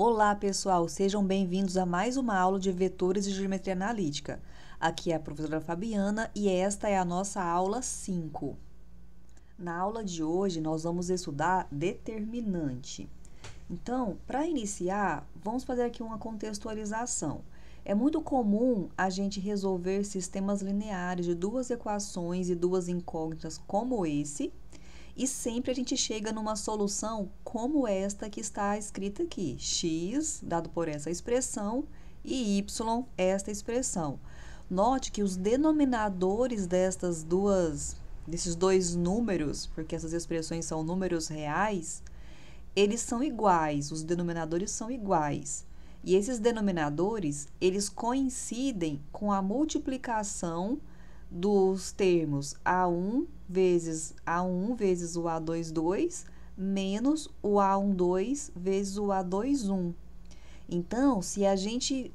Olá, pessoal, sejam bem-vindos a mais uma aula de vetores e geometria analítica. Aqui é a professora Fabiana e esta é a nossa aula 5. Na aula de hoje, nós vamos estudar determinante. Então, para iniciar, vamos fazer aqui uma contextualização. É muito comum a gente resolver sistemas lineares de duas equações e duas incógnitas como esse, e sempre a gente chega numa solução como esta que está escrita aqui, x, dado por essa expressão, e y, esta expressão. Note que os denominadores desses dois números, porque essas expressões são números reais, eles são iguais, os denominadores são iguais. E esses denominadores, eles coincidem com a multiplicação dos termos A1 vezes o A22 menos o A12 vezes o A21. Então, se a gente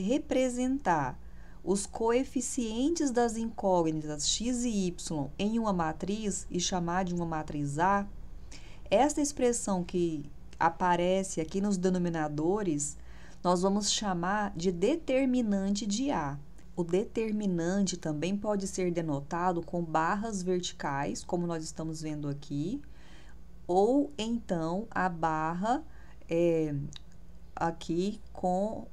representar os coeficientes das incógnitas x e y em uma matriz e chamar de uma matriz A, esta expressão que aparece aqui nos denominadores, nós vamos chamar de determinante de A. O determinante também pode ser denotado com barras verticais, como nós estamos vendo aqui, ou então a barra aqui com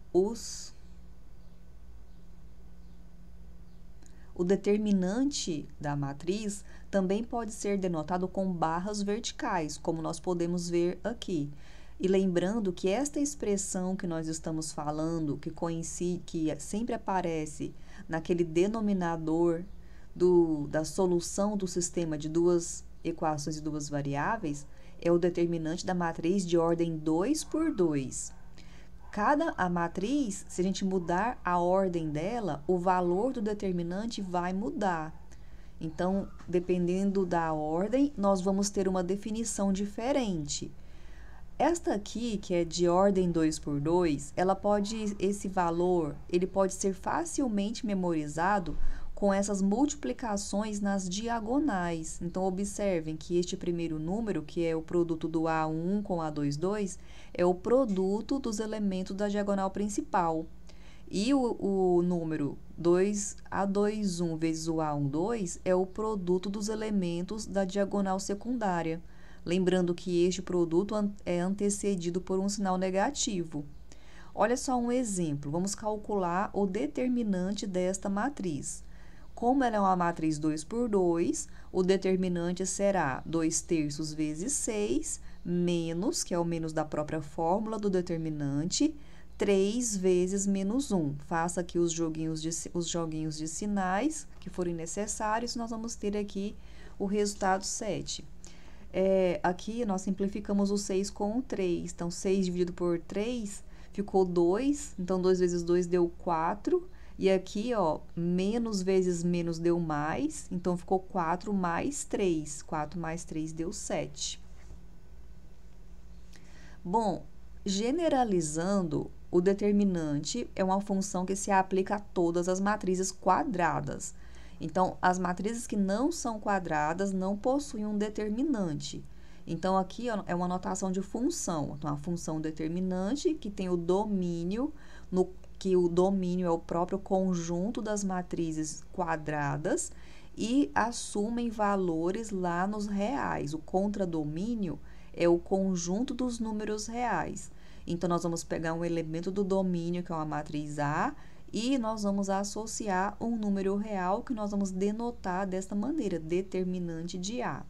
O determinante da matriz também pode ser denotado com barras verticais, como nós podemos ver aqui. E lembrando que esta expressão que nós estamos falando, que sempre aparece naquele denominador da solução do sistema de duas equações e duas variáveis, é o determinante da matriz de ordem 2 por 2. A matriz, se a gente mudar a ordem dela, o valor do determinante vai mudar. Então, dependendo da ordem, nós vamos ter uma definição diferente. Esta aqui, que é de ordem 2 por 2, esse valor, ele pode ser facilmente memorizado com essas multiplicações nas diagonais. Então, observem que este primeiro número, que é o produto do A1 com A22, é o produto dos elementos da diagonal principal. E o número A21 vezes o A12 é o produto dos elementos da diagonal secundária. Lembrando que este produto é antecedido por um sinal negativo. Olha só um exemplo. Vamos calcular o determinante desta matriz. Como ela é uma matriz 2 por 2, o determinante será 2/3 vezes 6, menos, que é o menos da própria fórmula do determinante, 3 vezes menos 1. Faça aqui os joguinhos de sinais que forem necessários, nós vamos ter aqui o resultado 7. Aqui nós simplificamos o 6 com o 3. Então, 6 dividido por 3 ficou 2. Então, 2 vezes 2 deu 4. E aqui, ó, menos vezes menos deu mais. Então, ficou 4 mais 3. 4 mais 3 deu 7. Bom, generalizando, o determinante é uma função que se aplica a todas as matrizes quadradas. Então, as matrizes que não são quadradas não possuem um determinante. Então, aqui é uma notação de função. Então, a função determinante que tem o domínio, que o domínio é o próprio conjunto das matrizes quadradas e assumem valores lá nos reais. O contradomínio é o conjunto dos números reais. Então, nós vamos pegar um elemento do domínio, que é uma matriz A, e nós vamos associar um número real que nós vamos denotar desta maneira, determinante de A.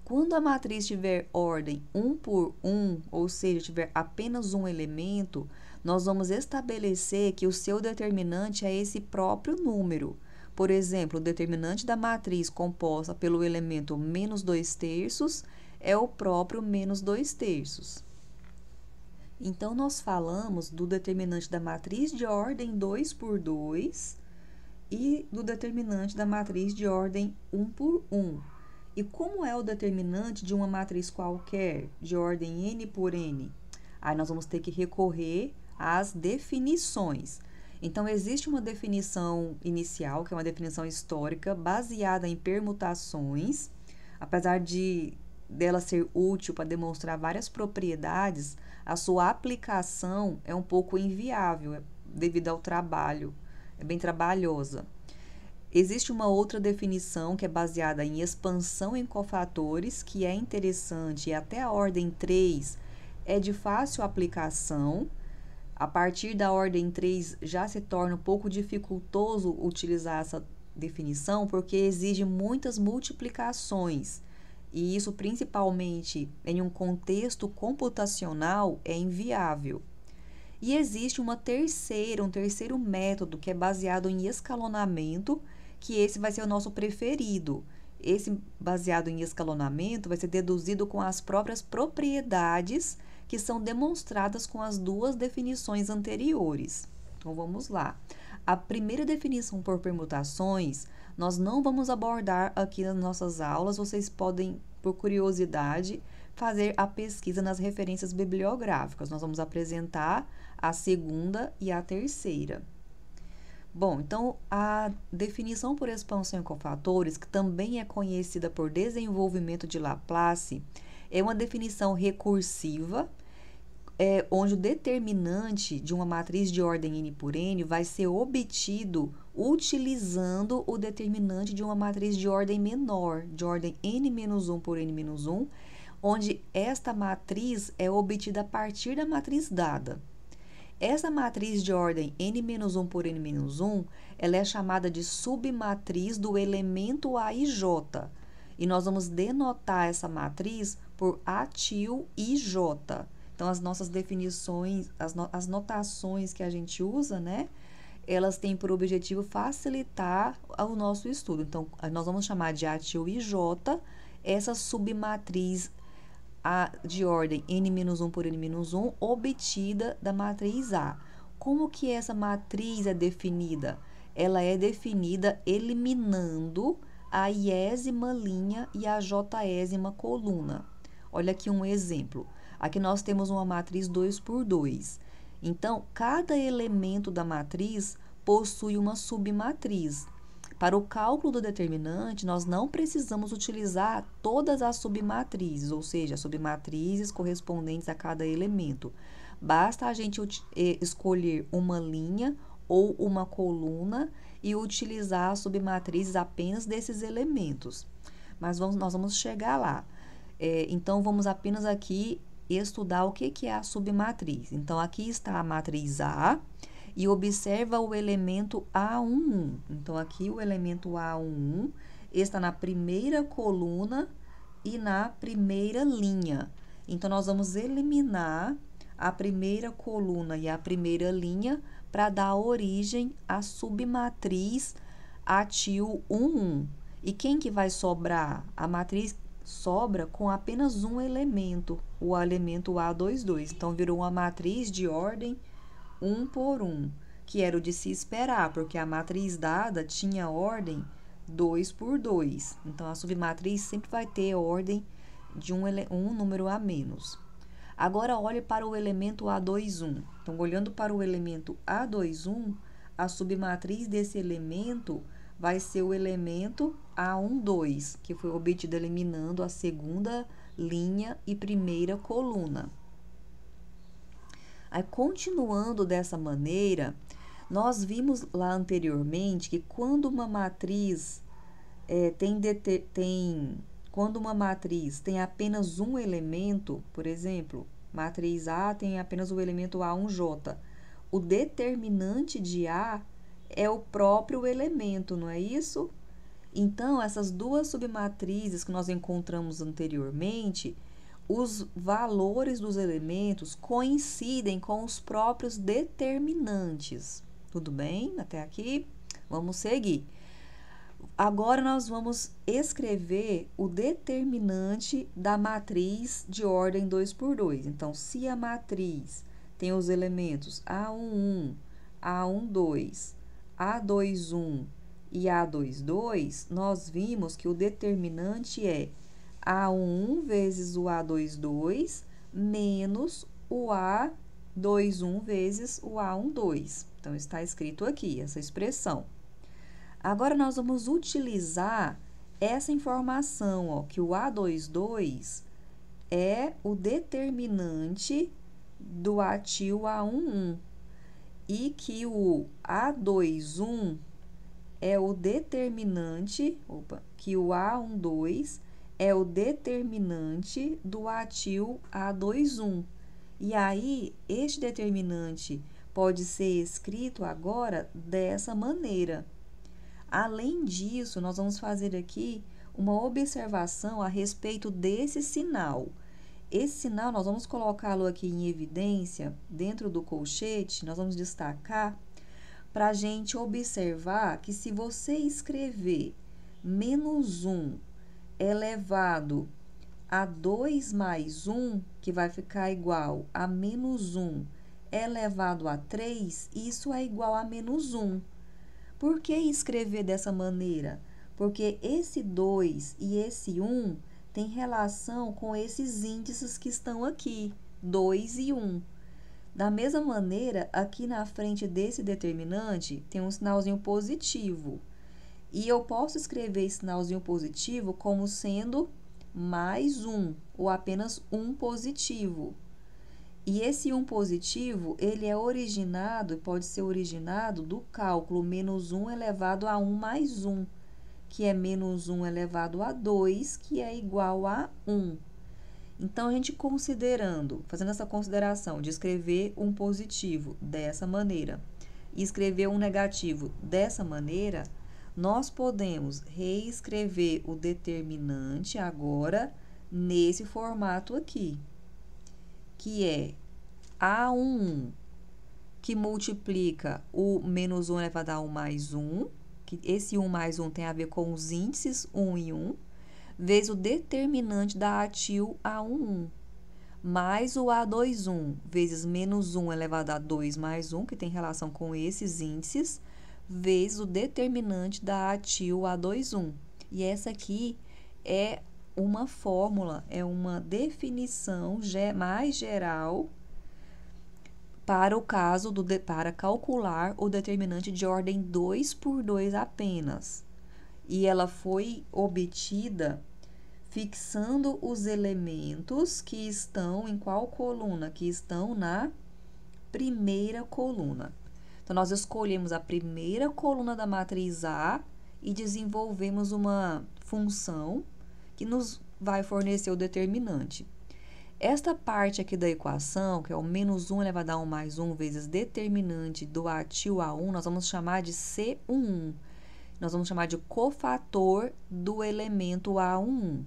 Quando a matriz tiver ordem 1 por 1, ou seja, tiver apenas um elemento, nós vamos estabelecer que o seu determinante é esse próprio número. Por exemplo, o determinante da matriz composta pelo elemento menos 2/3 é o próprio menos 2/3. Então, nós falamos do determinante da matriz de ordem 2 por 2 e do determinante da matriz de ordem 1 por 1. E como é o determinante de uma matriz qualquer, de ordem n por n? Aí, nós vamos ter que recorrer às definições. Então, existe uma definição inicial, que é uma definição histórica, baseada em permutações, apesar de dela ser útil para demonstrar várias propriedades, a sua aplicação é um pouco inviável devido ao trabalho, é bem trabalhosa. Existe uma outra definição que é baseada em expansão em cofatores, que é interessante, e até a ordem 3 é de fácil aplicação. A partir da ordem 3 já se torna um pouco dificultoso utilizar essa definição, porque exige muitas multiplicações. E isso, principalmente em um contexto computacional, é inviável. E existe um terceiro método que é baseado em escalonamento, que esse vai ser o nosso preferido. Esse baseado em escalonamento vai ser deduzido com as próprias propriedades que são demonstradas com as duas definições anteriores. Então, vamos lá. A primeira definição por permutações, nós não vamos abordar aqui nas nossas aulas, vocês podem, por curiosidade, fazer a pesquisa nas referências bibliográficas. Nós vamos apresentar a segunda e a terceira. Bom, então, a definição por expansão em cofatores, que também é conhecida por desenvolvimento de Laplace, é uma definição recursiva, onde o determinante de uma matriz de ordem n por n vai ser obtido utilizando o determinante de uma matriz de ordem menor, de ordem n-1 por n-1, onde esta matriz é obtida a partir da matriz dada. Essa matriz de ordem n-1 por n-1, ela é chamada de submatriz do elemento A e J. E nós vamos denotar essa matriz por A til I J. Então, as nossas definições, as notações que a gente usa, né? Elas têm por objetivo facilitar o nosso estudo. Então, nós vamos chamar de A til I J essa submatriz de ordem n-1 por n-1 obtida da matriz A. Como que essa matriz é definida? Ela é definida eliminando a iésima linha e a jésima coluna. Olha aqui um exemplo. Aqui nós temos uma matriz 2 por 2. Então, cada elemento da matriz possui uma submatriz. Para o cálculo do determinante, nós não precisamos utilizar todas as submatrizes, ou seja, as submatrizes correspondentes a cada elemento. Basta a gente escolher uma linha ou uma coluna e utilizar as submatrizes apenas desses elementos. Mas nós vamos chegar lá. Então, vamos apenas aqui estudar o que é a submatriz. Então, aqui está a matriz A. E observa o elemento A11. Então, aqui o elemento A11 está na primeira coluna e na primeira linha. Então, nós vamos eliminar a primeira coluna e a primeira linha para dar origem à submatriz A til 11. E quem que vai sobrar? A matriz sobra com apenas um elemento, o elemento A22. Então, virou uma matriz de ordem 1 por 1, que era o de se esperar, porque a matriz dada tinha ordem 2 por 2. Então, a submatriz sempre vai ter ordem de um número a menos. Agora, olhe para o elemento A21. Então, olhando para o elemento A21, a submatriz desse elemento vai ser o elemento A12, que foi obtido eliminando a segunda linha e primeira coluna. Aí, continuando dessa maneira, nós vimos lá anteriormente que quando uma matriz quando uma matriz tem apenas um elemento, por exemplo, matriz A tem apenas o elemento A1J, o determinante de A é o próprio elemento, não é isso? Então, essas duas submatrizes que nós encontramos anteriormente, os valores dos elementos coincidem com os próprios determinantes. Tudo bem? Até aqui? Vamos seguir. Agora, nós vamos escrever o determinante da matriz de ordem 2 por 2. Então, se a matriz tem os elementos A11, A12, A21 e A22, nós vimos que o determinante é A11 vezes o A22 menos o A21 vezes o A12. Então, está escrito aqui essa expressão. Agora, nós vamos utilizar essa informação, ó, que o A22 é o determinante do atil A11 e que o A21 é o determinante, que o A12 é o determinante do atil A21. E aí, este determinante pode ser escrito agora dessa maneira. Além disso, nós vamos fazer aqui uma observação a respeito desse sinal. Esse sinal, nós vamos colocá-lo aqui em evidência, dentro do colchete, nós vamos destacar para a gente observar que se você escrever menos 1 elevado a 2 mais 1, que vai ficar igual a menos 1 elevado a 3, isso é igual a menos 1. Por que escrever dessa maneira? Porque esse 2 e esse 1 tem relação com esses índices que estão aqui, 2 e 1. Da mesma maneira, aqui na frente desse determinante, tem um sinalzinho positivo. E eu posso escrever esse sinalzinho positivo como sendo mais 1, ou apenas 1 positivo. E esse 1 positivo, ele é originado, pode ser originado do cálculo menos 1 elevado a 1 mais 1, que é menos 1 elevado a 2, que é igual a 1. Então, a gente considerando, fazendo essa consideração de escrever um positivo dessa maneira e escrever um negativo dessa maneira, nós podemos reescrever o determinante agora nesse formato aqui, que é A11, que multiplica o menos 1 elevado a 1 mais 1, que esse 1 mais 1 tem a ver com os índices 1 e 1, vezes o determinante da atil A11, mais o A21, vezes menos 1 elevado a 2 mais 1, que tem relação com esses índices, vezes o determinante da atil A21. E essa aqui é uma fórmula, é uma definição mais geral para o caso para calcular o determinante de ordem 2 por 2 apenas. E ela foi obtida fixando os elementos que estão em qual coluna? Que estão na primeira coluna. Então, nós escolhemos a primeira coluna da matriz A e desenvolvemos uma função que nos vai fornecer o determinante. Esta parte aqui da equação, que é o menos 1 elevado a 1 mais 1 vezes determinante do atil A1, nós vamos chamar de C11. Nós vamos chamar de cofator do elemento A11.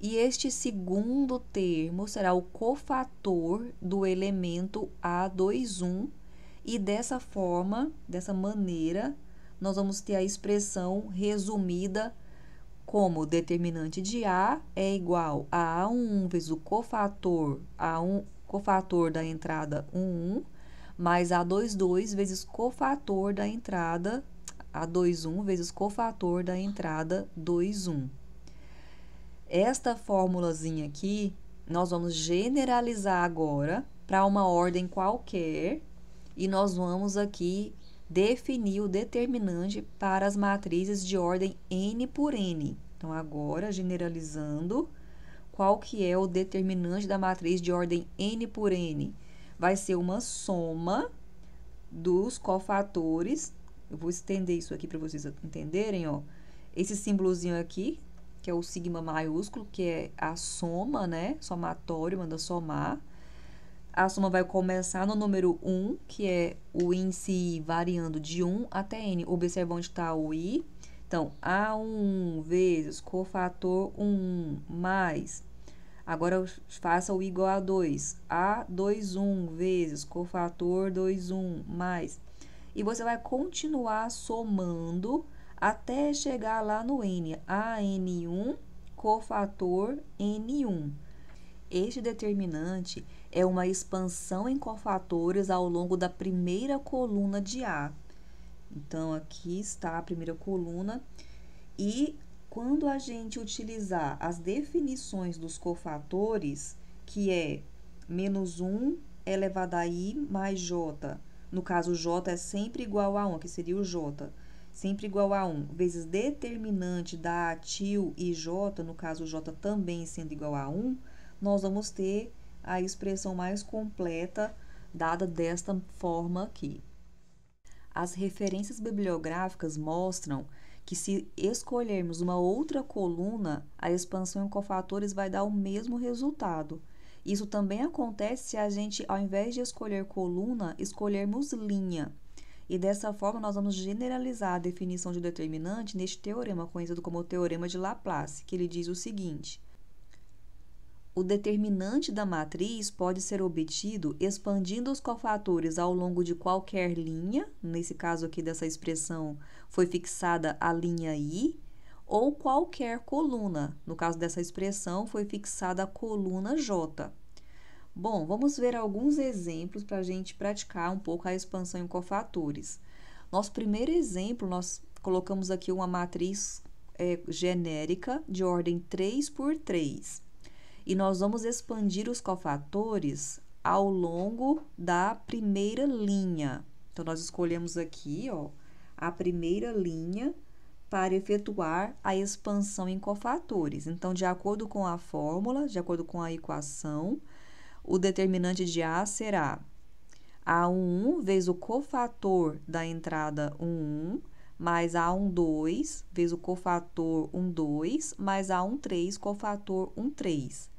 E este segundo termo será o cofator do elemento A21. E dessa forma, dessa maneira, nós vamos ter a expressão resumida como determinante de A é igual a A11 vezes o cofator, cofator da entrada 11, mais A22 vezes cofator da entrada A21 vezes cofator da entrada 21. Esta formulazinha aqui, nós vamos generalizar agora para uma ordem qualquer e nós vamos aqui definir o determinante para as matrizes de ordem N por N. Então, agora, generalizando, qual que é o determinante da matriz de ordem N por N? Vai ser uma soma dos cofatores. Eu vou estender isso aqui para vocês entenderem, ó. Esse símbolozinho aqui, que é o sigma maiúsculo, que é a soma, né? Somatório, manda somar. A soma vai começar no número 1, que é o índice I variando de 1 até N. Observa onde está o I. Então, A1 vezes cofator 1 mais. Agora, faça o igual a 2. A21 vezes cofator 21 mais. E você vai continuar somando até chegar lá no N. AN1 cofator N1. Este determinante é uma expansão em cofatores ao longo da primeira coluna de A. Então, aqui está a primeira coluna. E quando a gente utilizar as definições dos cofatores, que é menos 1 elevado a I mais J, no caso, J é sempre igual a 1, que seria o J. sempre igual a 1, vezes determinante da til e j, no caso j também sendo igual a 1, nós vamos ter a expressão mais completa dada desta forma aqui. As referências bibliográficas mostram que se escolhermos uma outra coluna, a expansão em cofatores vai dar o mesmo resultado. Isso também acontece se a gente, ao invés de escolher coluna, escolhermos linha. E dessa forma, nós vamos generalizar a definição de determinante neste teorema, conhecido como o Teorema de Laplace, que ele diz o seguinte: o determinante da matriz pode ser obtido expandindo os cofatores ao longo de qualquer linha, nesse caso aqui dessa expressão foi fixada a linha I, ou qualquer coluna, no caso dessa expressão foi fixada a coluna J. Bom, vamos ver alguns exemplos para a gente praticar um pouco a expansão em cofatores. Nosso primeiro exemplo, nós colocamos aqui uma matriz genérica de ordem 3 por 3. E nós vamos expandir os cofatores ao longo da primeira linha. Então, nós escolhemos aqui, ó, a primeira linha para efetuar a expansão em cofatores. Então, de acordo com a fórmula, de acordo com a equação, o determinante de A será A11 vezes o cofator da entrada 11, mais A12 vezes o cofator 12, mais A13 cofator 13.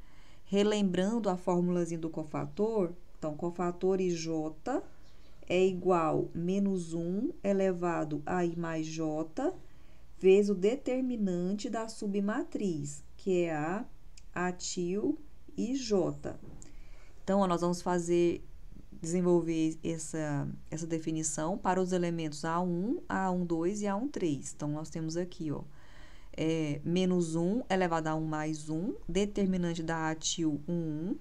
Relembrando a formulazinha do cofator, então, cofator IJ é igual a menos 1 elevado a I mais J, vezes o determinante da submatriz, que é a til IJ. Então, nós vamos desenvolver essa definição para os elementos A1, A12 e A13. Então, nós temos aqui, ó, menos 1 elevado a 1 mais 1, determinante da atil 1,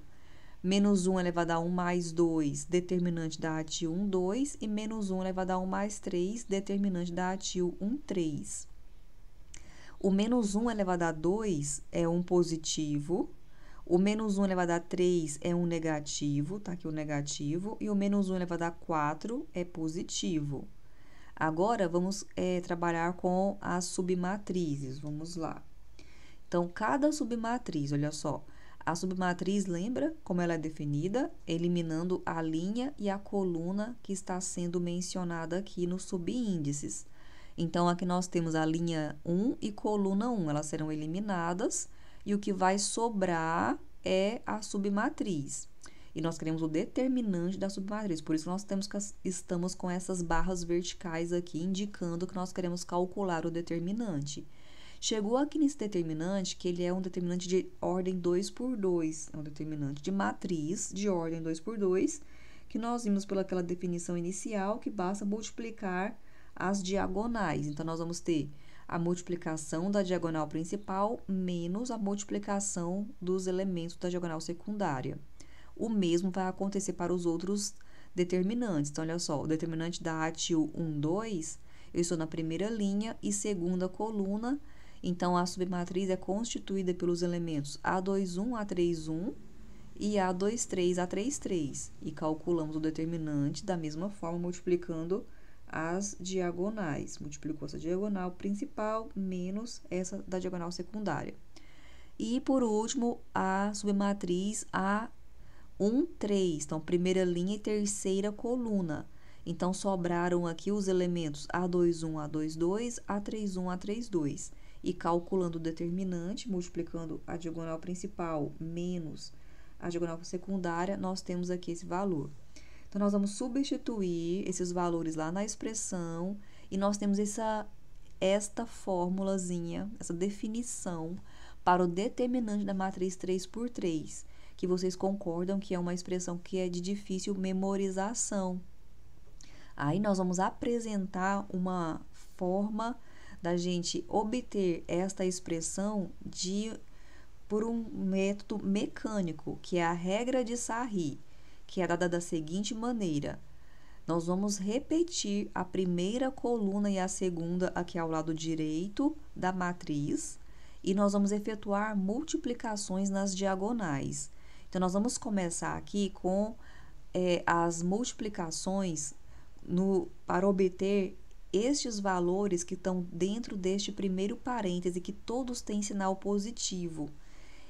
menos 1 elevado a 1 mais 2, determinante da atil 2, e menos 1 elevado a 1 mais 3, determinante da atil 3. O menos 1 elevado a 2 é um positivo, o menos 1 elevado a 3 é um negativo, tá aqui o negativo, e o menos 1 elevado a 4 é positivo. Agora, vamos trabalhar com as submatrizes, vamos lá. Então, cada submatriz, olha só, a submatriz, lembra como ela é definida? Eliminando a linha e a coluna que está sendo mencionada aqui nos subíndices. Então, aqui nós temos a linha 1 e coluna 1, elas serão eliminadas, e o que vai sobrar é a submatriz. E nós queremos o determinante da submatriz, por isso nós estamos com essas barras verticais aqui, indicando que nós queremos calcular o determinante. Chegou aqui nesse determinante, que ele é um determinante de ordem 2 por 2, é um determinante de matriz de ordem 2 por 2, que nós vimos pelaquela definição inicial, que basta multiplicar as diagonais. Então, nós vamos ter a multiplicação da diagonal principal menos a multiplicação dos elementos da diagonal secundária. O mesmo vai acontecer para os outros determinantes. Então, olha só, o determinante da atil 2, eu estou na primeira linha e segunda coluna. Então, a submatriz é constituída pelos elementos A21, A31 e A23, A33. E calculamos o determinante da mesma forma, multiplicando as diagonais. Multiplicou essa diagonal principal menos essa da diagonal secundária. E, por último, a submatriz A1, 3. Então, primeira linha e terceira coluna. Então, sobraram aqui os elementos A21, A22, A31, A32. E calculando o determinante, multiplicando a diagonal principal menos a diagonal secundária, nós temos aqui esse valor. Então, nós vamos substituir esses valores lá na expressão e nós temos esta formulazinha, essa definição para o determinante da matriz 3 por 3, que vocês concordam que é uma expressão que é de difícil memorização. Aí, nós vamos apresentar uma forma da gente obter esta expressão por um método mecânico, que é a regra de Sarri, que é dada da seguinte maneira. Nós vamos repetir a primeira coluna e a segunda aqui ao lado direito da matriz, e nós vamos efetuar multiplicações nas diagonais. Então, nós vamos começar aqui com as multiplicações para obter estes valores que estão dentro deste primeiro parêntese, que todos têm sinal positivo.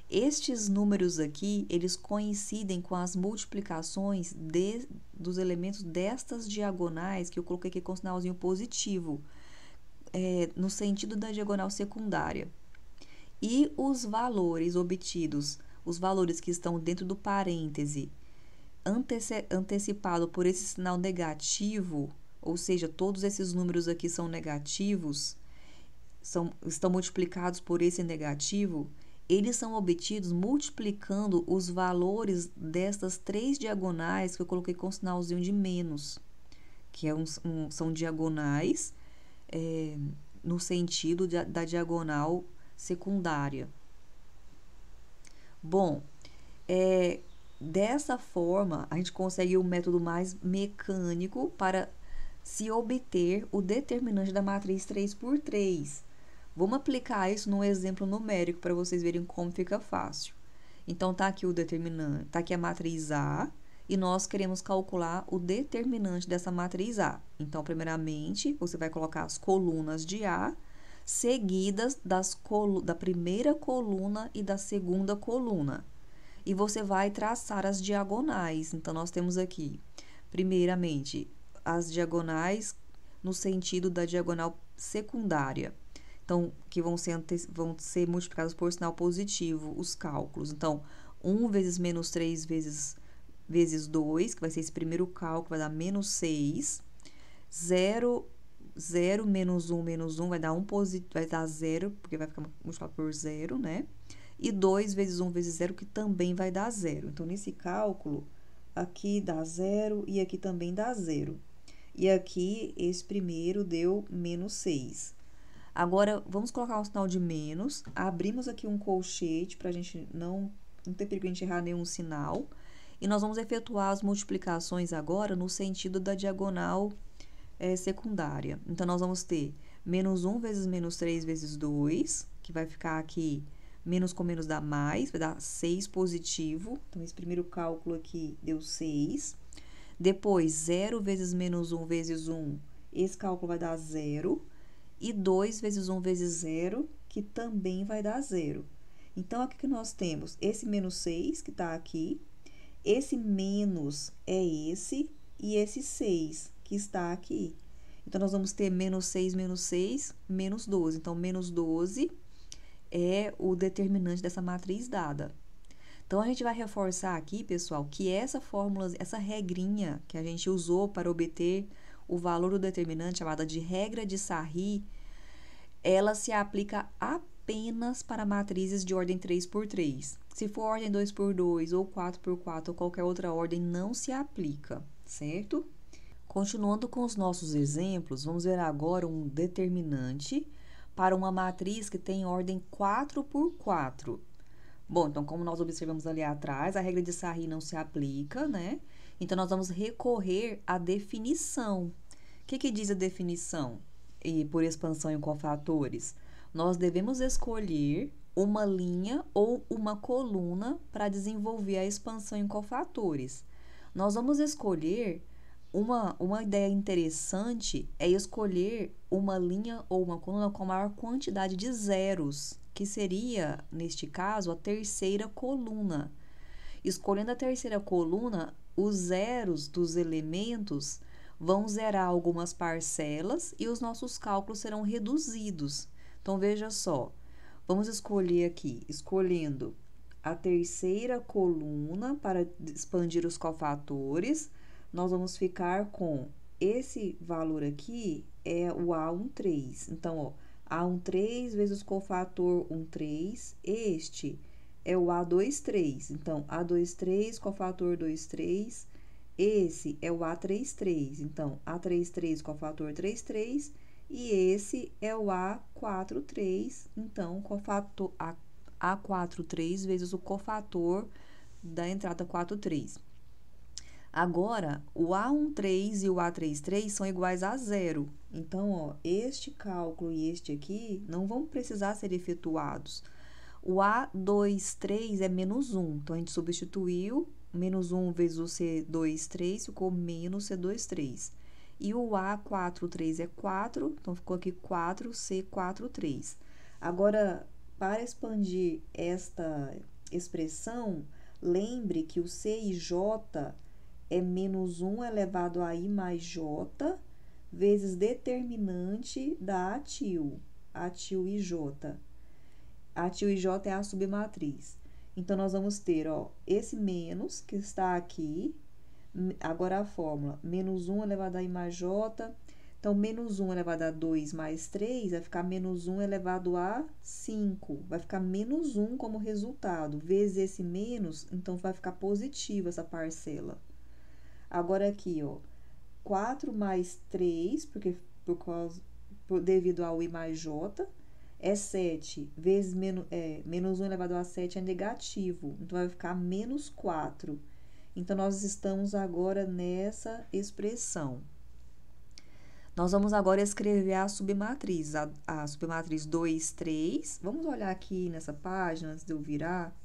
Estes números aqui, eles coincidem com as multiplicações dos elementos destas diagonais, que eu coloquei aqui com sinalzinho positivo, no sentido da diagonal secundária. E os valores obtidos, os valores que estão dentro do parêntese, antecipado por esse sinal negativo, ou seja, todos esses números aqui são negativos, estão multiplicados por esse negativo, eles são obtidos multiplicando os valores destas três diagonais que eu coloquei com sinalzinho de menos, que são diagonais no sentido da diagonal secundária. Bom, dessa forma, a gente consegue um método mais mecânico para se obter o determinante da matriz 3×3. Vamos aplicar isso num exemplo numérico para vocês verem como fica fácil. Então, tá aqui o determinante, tá aqui a matriz A, e nós queremos calcular o determinante dessa matriz A. Então, primeiramente, você vai colocar as colunas de A, seguidas da primeira coluna e da segunda coluna. E você vai traçar as diagonais. Então, nós temos aqui, primeiramente, as diagonais no sentido da diagonal secundária. Então, que vão ser multiplicados por sinal positivo, os cálculos. Então, 1 vezes menos 3 vezes 2, que vai ser esse primeiro cálculo, vai dar menos 6. 0 menos 1 vai dar vai dar 0, porque vai ficar multiplicado por 0, né? E 2 vezes 1 vezes 0, que também vai dar 0. Então, nesse cálculo, aqui dá 0 e aqui também dá 0. E aqui, esse primeiro deu menos 6. Agora, vamos colocar um sinal de menos. Abrimos aqui um colchete para a gente não ter perigo de a gente errar nenhum sinal. E nós vamos efetuar as multiplicações agora no sentido da diagonal secundária. Então, nós vamos ter menos 1 vezes menos 3 vezes 2, que vai ficar aqui, menos com menos dá mais, vai dar 6 positivo. Então, esse primeiro cálculo aqui deu 6. Depois, 0 vezes menos 1 vezes 1, esse cálculo vai dar 0. E 2 vezes 1 vezes 0, que também vai dar 0. Então, aqui que nós temos esse menos 6, que está aqui. Esse menos é esse, e esse 6, que está aqui. Então, nós vamos ter menos 6, menos 12. Então, menos 12 é o determinante dessa matriz dada. Então, a gente vai reforçar aqui, pessoal, que essa fórmula, essa regrinha que a gente usou para obter o valor do determinante, chamada de regra de Sarri, ela se aplica apenas para matrizes de ordem 3×3. Se for ordem 2×2 ou 4×4 ou qualquer outra ordem, não se aplica, certo? Continuando com os nossos exemplos, vamos ver agora um determinante para uma matriz que tem ordem 4×4. Bom, então, como nós observamos ali atrás, a regra de Sarri não se aplica, né? Então, nós vamos recorrer à definição. O que diz a definição? E por expansão em cofatores, nós devemos escolher uma linha ou uma coluna para desenvolver a expansão em cofatores. Nós vamos escolher, uma ideia interessante é escolher uma linha ou uma coluna com maior quantidade de zeros, que seria, neste caso, a terceira coluna. Escolhendo a terceira coluna, os zeros dos elementos vão zerar algumas parcelas e os nossos cálculos serão reduzidos. Então, veja só, vamos escolher aqui, escolhendo a terceira coluna para expandir os cofatores, nós vamos ficar com esse valor aqui, é o A13. Então, ó, A13 vezes o cofator 13, este é o A23. Então, A23, cofator 23, esse é o A33. Então, A33, cofator 33, e esse é o A43. Então, cofator A43 vezes o cofator da entrada 43. Agora, o A13 e o A33 são iguais a 0. Então, ó, este cálculo e este aqui não vão precisar ser efetuados. O A23 é menos 1. Então, a gente substituiu menos 1 vezes o C23, ficou menos C23. E o A43 é 4, então ficou aqui 4C43. Agora, para expandir esta expressão, lembre que o C e J é menos 1 elevado a I mais J vezes determinante da ATIL IJ. A ATIL IJ é a submatriz. Então, nós vamos ter, ó, esse menos que está aqui. Agora, a fórmula, menos 1 elevado a I mais J. Então, menos 1 elevado a 2 mais 3 vai ficar menos 1 elevado a 5. Vai ficar menos 1 como resultado. Vezes esse menos, então, vai ficar positiva essa parcela. Agora, aqui, ó, 4 mais 3, devido ao I mais J, é 7. Vezes menos 1 elevado a 7 é negativo. Então, vai ficar menos 4. Então, nós estamos agora nessa expressão. Nós vamos agora escrever a submatriz, a submatriz 2, 3. Vamos olhar aqui nessa página, antes de eu virar,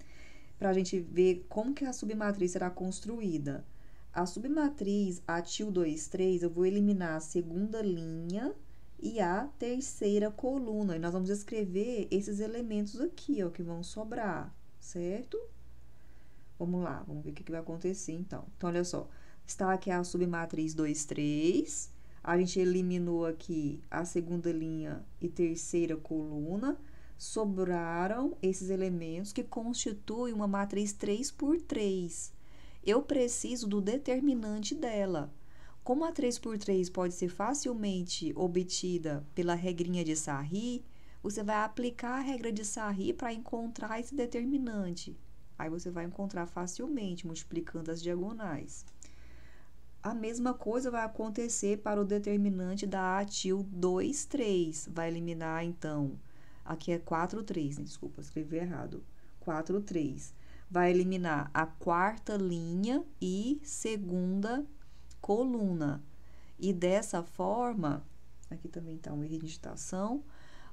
para a gente ver como que a submatriz será construída. A submatriz ATIL 2, 3, eu vou eliminar a segunda linha e a terceira coluna. E nós vamos escrever esses elementos aqui, ó, que vão sobrar, certo? Vamos lá, vamos ver o que vai acontecer, então. Então, olha só, está aqui a submatriz 2, 3. A gente eliminou aqui a segunda linha e terceira coluna. Sobraram esses elementos que constituem uma matriz 3 por 3. Eu preciso do determinante dela. Como a 3 por 3 pode ser facilmente obtida pela regrinha de Sarri, você vai aplicar a regra de Sarri para encontrar esse determinante. Aí, você vai encontrar facilmente, multiplicando as diagonais. A mesma coisa vai acontecer para o determinante da ATIL 2, 3. Vai eliminar, então, aqui é 4, 3, né? Desculpa, escrevi errado. 4, 3. Vai eliminar a quarta linha e segunda coluna. E dessa forma, aqui também está um erro de digitação,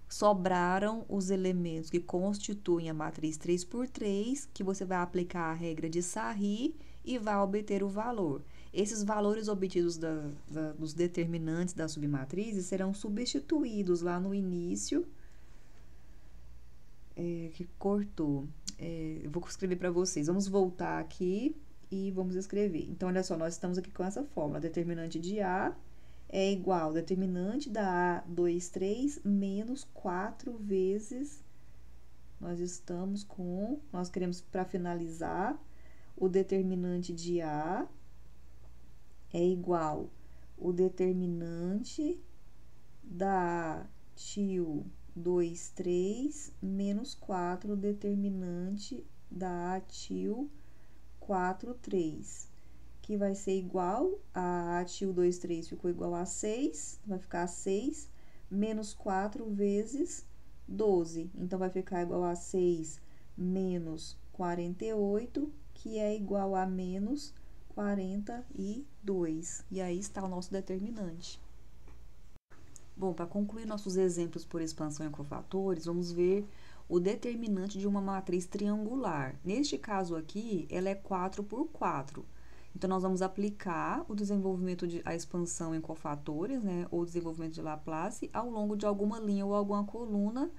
sobraram os elementos que constituem a matriz 3 por 3, que você vai aplicar a regra de Sarri e vai obter o valor. Esses valores obtidos dos determinantes das submatrizes serão substituídos lá no início, que cortou. Eu vou escrever para vocês. Vamos voltar aqui e vamos escrever. Então, olha só, nós estamos aqui com essa fórmula. Determinante de A é igual ao determinante da A 2, 3 menos 4 vezes, nós queremos, para finalizar, o determinante de A é igual o determinante da ATIL 2, 3 menos 4, determinante da ATIL 4, 3. Que vai ser igual a ATIL 2, 3 ficou igual a 6, vai ficar 6, menos 4 vezes 12. Então, vai ficar igual a 6 menos 48, que é igual a menos 42. E aí está o nosso determinante. Bom, para concluir nossos exemplos por expansão em cofatores, vamos ver o determinante de uma matriz triangular. Neste caso aqui, ela é 4 por 4. Então, nós vamos aplicar o desenvolvimento a expansão em cofatores, né, ou desenvolvimento de Laplace, ao longo de alguma linha ou alguma coluna,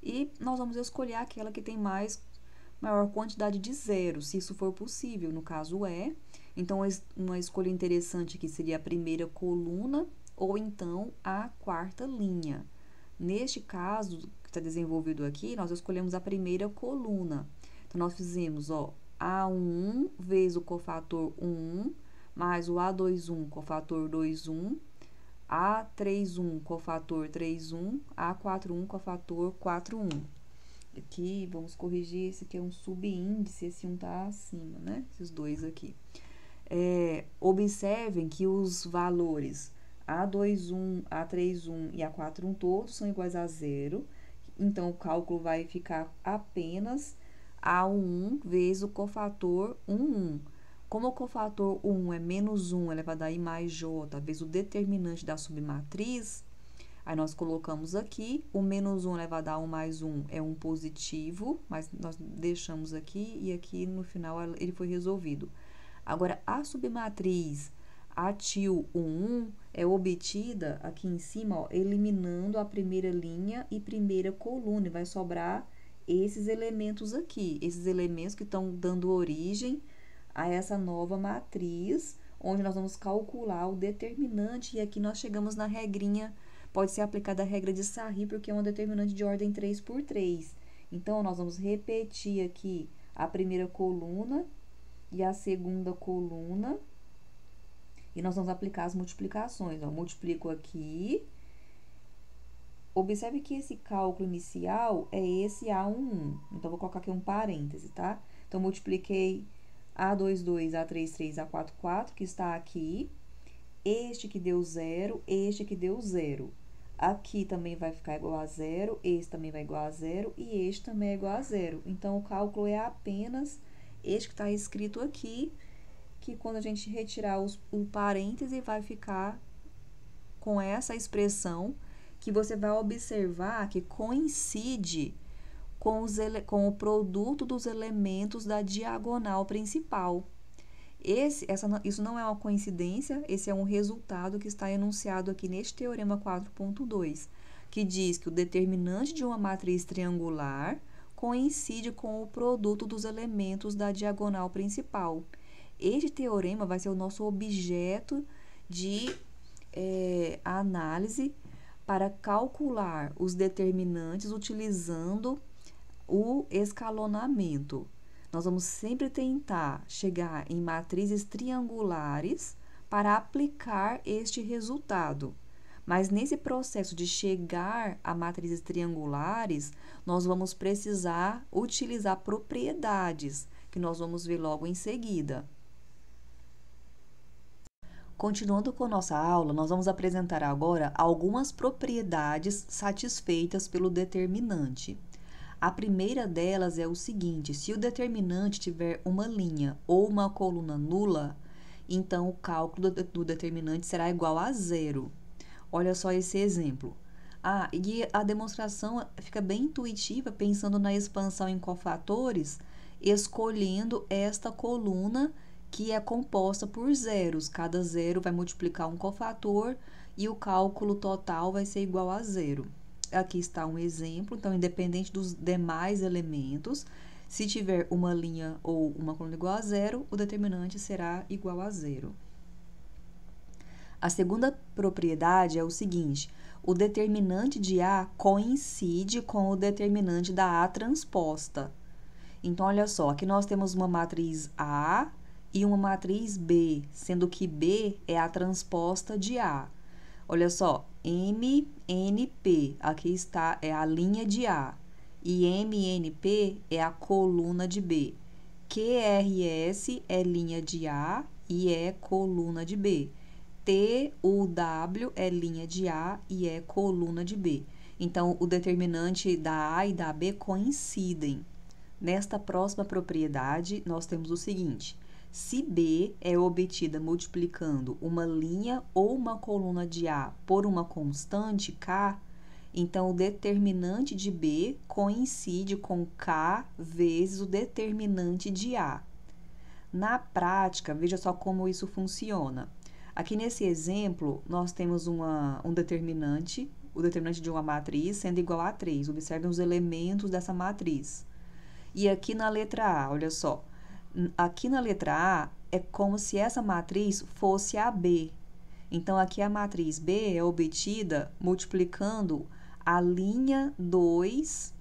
e nós vamos escolher aquela que tem maior quantidade de zeros, se isso for possível, no caso é. Então, uma escolha interessante aqui seria a primeira coluna, ou então a quarta linha. Neste caso, que está desenvolvido aqui, nós escolhemos a primeira coluna. Então, nós fizemos, ó, A11 vezes o cofator 1, mais o A21 cofator 21, A31 cofator 31, A41 cofator 41. Aqui, vamos corrigir, esse aqui é um subíndice, esse 1 tá acima, né? Esses dois aqui. Observem que os valores A21, A31 e A41 todos são iguais a 0. Então, o cálculo vai ficar apenas A11 vezes o cofator 11. Como o cofator 1 é menos 1 elevado a I mais J vezes o determinante da submatriz, aí nós colocamos aqui, o menos 1 elevado a 1 mais 1 é um positivo, mas nós deixamos aqui e aqui no final ele foi resolvido. Agora, a submatriz a til 1 é obtida aqui em cima, ó, eliminando a primeira linha e primeira coluna. E vai sobrar esses elementos aqui, esses elementos que estão dando origem a essa nova matriz, onde nós vamos calcular o determinante. E aqui nós chegamos na regrinha, pode ser aplicada a regra de Sarri, porque é um determinante de ordem 3×3. Então, nós vamos repetir aqui a primeira coluna e a segunda coluna, e nós vamos aplicar as multiplicações. Ó, multiplico aqui. Observe que esse cálculo inicial é esse A11. Então, vou colocar aqui um parêntese, tá? Então, multipliquei A22, A33, A44, que está aqui. Este que deu 0, este que deu 0. Aqui também vai ficar igual a 0, esse também vai igual a 0 e este também é igual a 0. Então, o cálculo é apenas este que está escrito aqui, que quando a gente retirar o parêntese, vai ficar com essa expressão, que você vai observar que coincide com o produto dos elementos da diagonal principal. Isso não é uma coincidência, esse é um resultado que está enunciado aqui neste teorema 4.2, que diz que o determinante de uma matriz triangular coincide com o produto dos elementos da diagonal principal. Este teorema vai ser o nosso objeto de análise para calcular os determinantes utilizando o escalonamento. Nós vamos sempre tentar chegar em matrizes triangulares para aplicar este resultado. Mas nesse processo de chegar a matrizes triangulares, nós vamos precisar utilizar propriedades, que nós vamos ver logo em seguida. Continuando com nossa aula, nós vamos apresentar agora algumas propriedades satisfeitas pelo determinante. A primeira delas é o seguinte: se o determinante tiver uma linha ou uma coluna nula, então o cálculo do determinante será igual a 0. Olha só esse exemplo. E a demonstração fica bem intuitiva pensando na expansão em cofatores, escolhendo esta coluna que é composta por zeros. Cada zero vai multiplicar um cofator e o cálculo total vai ser igual a 0. Aqui está um exemplo. Então, independente dos demais elementos, se tiver uma linha ou uma coluna igual a 0, o determinante será igual a 0. A segunda propriedade é o seguinte: o determinante de A coincide com o determinante da A transposta. Então, olha só, aqui nós temos uma matriz A e uma matriz B, sendo que B é a transposta de A. Olha só, MNP, aqui está, é a linha de A, e MNP é a coluna de B. QRS é linha de A e é coluna de B. TUW é linha de A e é coluna de B. Então, o determinante da A e da B coincidem. Nesta próxima propriedade, nós temos o seguinte: se B é obtida multiplicando uma linha ou uma coluna de A por uma constante K, então o determinante de B coincide com K vezes o determinante de A. Na prática, veja só como isso funciona. Aqui nesse exemplo, nós temos um determinante, o determinante de uma matriz sendo igual a 3. Observem os elementos dessa matriz. E aqui na letra A, olha só. Aqui na letra A, é como se essa matriz fosse a B. Então, aqui a matriz B é obtida multiplicando a linha 2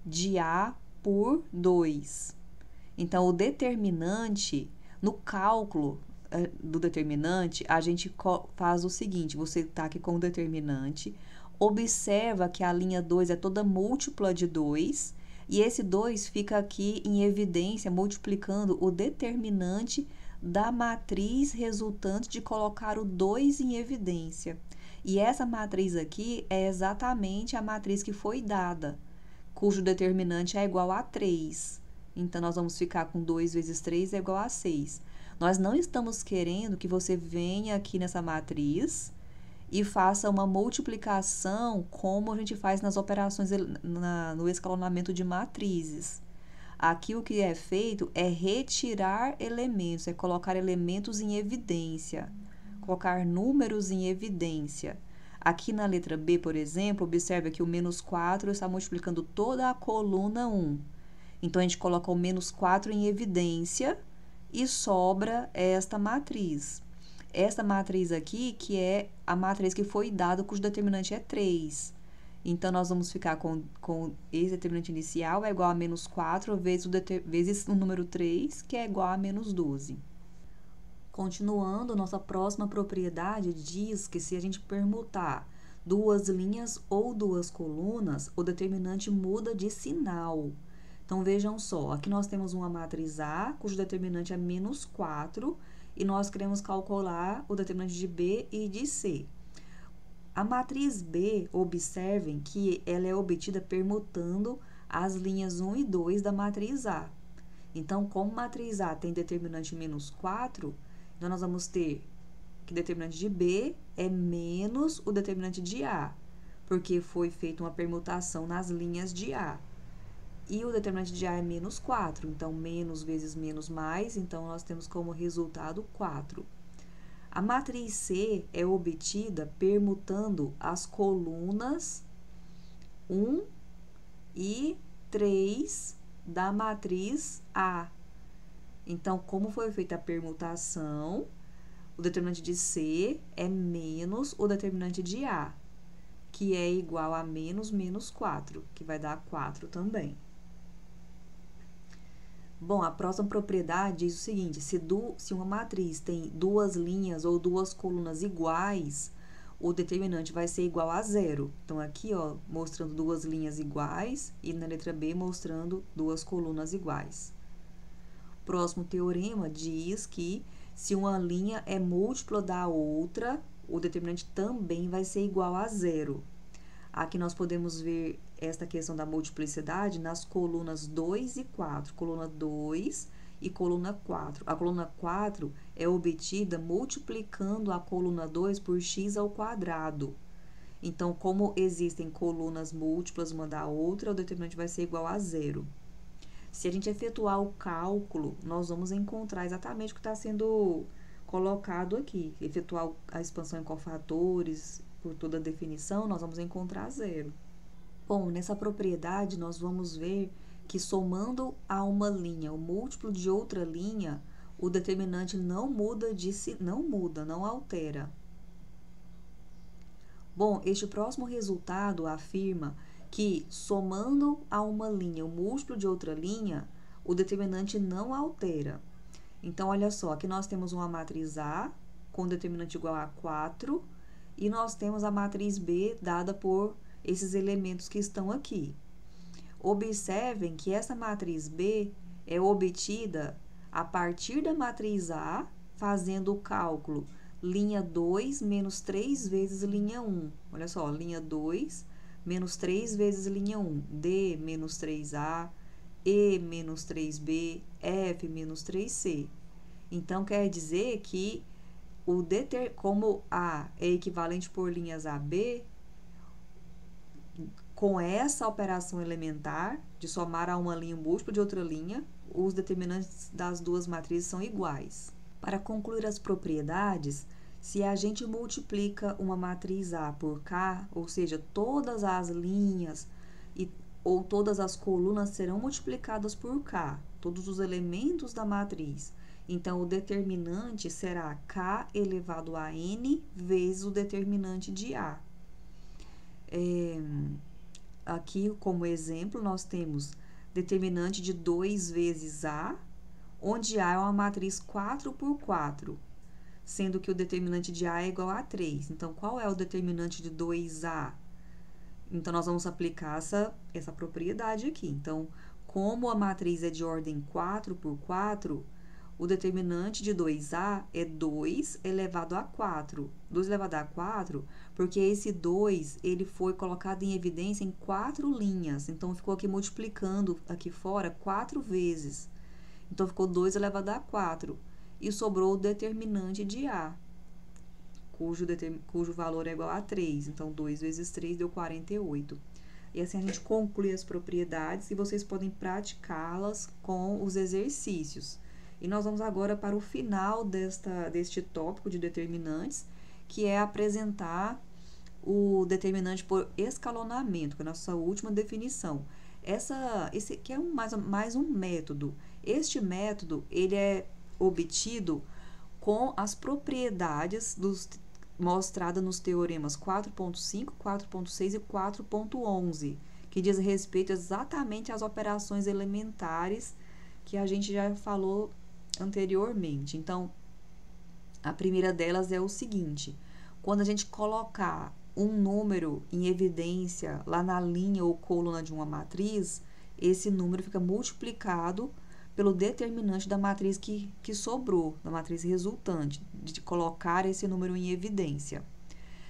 de A por 2. Então, o determinante, no cálculo do determinante, a gente faz o seguinte: você está aqui com o determinante, observa que a linha 2 é toda múltipla de 2, e esse 2 fica aqui em evidência, multiplicando o determinante da matriz resultante de colocar o 2 em evidência. E essa matriz aqui é exatamente a matriz que foi dada, cujo determinante é igual a 3. Então, nós vamos ficar com 2 vezes 3 é igual a 6. Nós não estamos querendo que você venha aqui nessa matriz e faça uma multiplicação como a gente faz nas operações no escalonamento de matrizes. Aqui o que é feito é retirar elementos, é colocar elementos em evidência. colocar números em evidência. Aqui na letra B, por exemplo, observa que o menos 4 está multiplicando toda a coluna 1. Então, a gente coloca o menos 4 em evidência e sobra esta matriz. Esta matriz aqui, que é a matriz que foi dada, cujo determinante é 3. Então, nós vamos ficar com esse determinante inicial é igual a menos 4 vezes o número 3, que é igual a menos 12. Continuando, nossa próxima propriedade diz que se a gente permutar duas linhas ou duas colunas, o determinante muda de sinal. Então, vejam só, aqui nós temos uma matriz A, cujo determinante é menos 4, e nós queremos calcular o determinante de B e de C. A matriz B, observem que ela é obtida permutando as linhas 1 e 2 da matriz A. Então, como matriz A tem determinante menos 4, então nós vamos ter que o determinante de B é menos o determinante de A, porque foi feita uma permutação nas linhas de A. E o determinante de A é menos 4, então menos vezes menos mais, então nós temos como resultado 4. A matriz C é obtida permutando as colunas 1 e 3 da matriz A. Então, como foi feita a permutação, o determinante de C é menos o determinante de A, que é igual a menos 4, que vai dar 4 também. Bom, a próxima propriedade diz o seguinte: se uma matriz tem duas linhas ou duas colunas iguais, o determinante vai ser igual a 0. Então, aqui, ó, mostrando duas linhas iguais e na letra B mostrando duas colunas iguais. Próximo teorema diz que se uma linha é múltipla da outra, o determinante também vai ser igual a 0. Aqui nós podemos ver esta questão da multiplicidade nas colunas 2 e 4. Coluna 2 e coluna 4. A coluna 4 é obtida multiplicando a coluna 2 por x ao quadrado. Então, como existem colunas múltiplas uma da outra, o determinante vai ser igual a 0. Se a gente efetuar o cálculo, nós vamos encontrar exatamente o que está sendo colocado aqui. Efetuar a expansão em cofatores por toda a definição, nós vamos encontrar 0. Bom, nessa propriedade, nós vamos ver que somando a uma linha o múltiplo de outra linha, o determinante não altera. Bom, este próximo resultado afirma que, somando a uma linha o múltiplo de outra linha, o determinante não altera. Então, olha só, aqui nós temos uma matriz A com determinante igual a 4, e nós temos a matriz B dada por esses elementos que estão aqui. Observem que essa matriz B é obtida a partir da matriz A, fazendo o cálculo linha 2 menos 3 vezes linha 1. Olha só, linha 2 menos 3 vezes linha 1. D menos 3A, E menos 3B, F menos 3C. Então, quer dizer que como A é equivalente por linhas AB, com essa operação elementar de somar a uma linha um múltiplo de outra linha, os determinantes das duas matrizes são iguais. Para concluir as propriedades, se a gente multiplica uma matriz A por K, ou seja, todas as linhas ou todas as colunas serão multiplicadas por K, todos os elementos da matriz. Então, o determinante será K elevado a N vezes o determinante de A. Aqui, como exemplo, nós temos determinante de 2 vezes A, onde A é uma matriz 4 por 4, sendo que o determinante de A é igual a 3. Então, qual é o determinante de 2A? Então, nós vamos aplicar essa propriedade aqui. Então, como a matriz é de ordem 4 por 4, o determinante de 2A é 2 elevado a 4. 2 elevado a 4, porque esse 2, ele foi colocado em evidência em 4 linhas. Então, ficou aqui multiplicando aqui fora 4 vezes. Então, ficou 2 elevado a 4. E sobrou o determinante de A, cujo valor é igual a 3. Então, 2 vezes 3 deu 48. E assim a gente conclui as propriedades e vocês podem praticá-las com os exercícios. E nós vamos agora para o final deste tópico de determinantes, que é apresentar o determinante por escalonamento, que é a nossa última definição. Esse aqui é mais um método. Este método, ele é obtido com as propriedades mostradas nos teoremas 4.5, 4.6 e 4.11, que diz respeito exatamente às operações elementares que a gente já falou anteriormente. Então, a primeira delas é o seguinte: quando a gente colocar um número em evidência lá na linha ou coluna de uma matriz, esse número fica multiplicado pelo determinante da matriz que sobrou, da matriz resultante, de colocar esse número em evidência.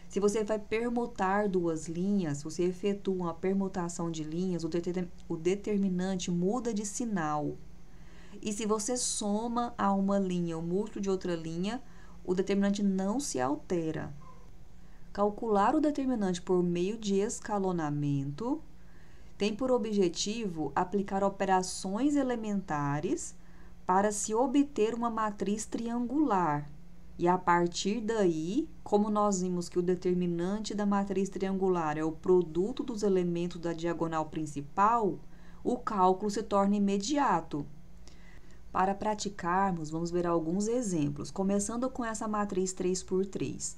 Se você vai permutar duas linhas, você efetua uma permutação de linhas, o determinante muda de sinal. E se você soma a uma linha o múltiplo de outra linha, o determinante não se altera. Calcular o determinante por meio de escalonamento tem por objetivo aplicar operações elementares para se obter uma matriz triangular. E a partir daí, como nós vimos que o determinante da matriz triangular é o produto dos elementos da diagonal principal, o cálculo se torna imediato. Para praticarmos, vamos ver alguns exemplos, começando com essa matriz 3 por 3.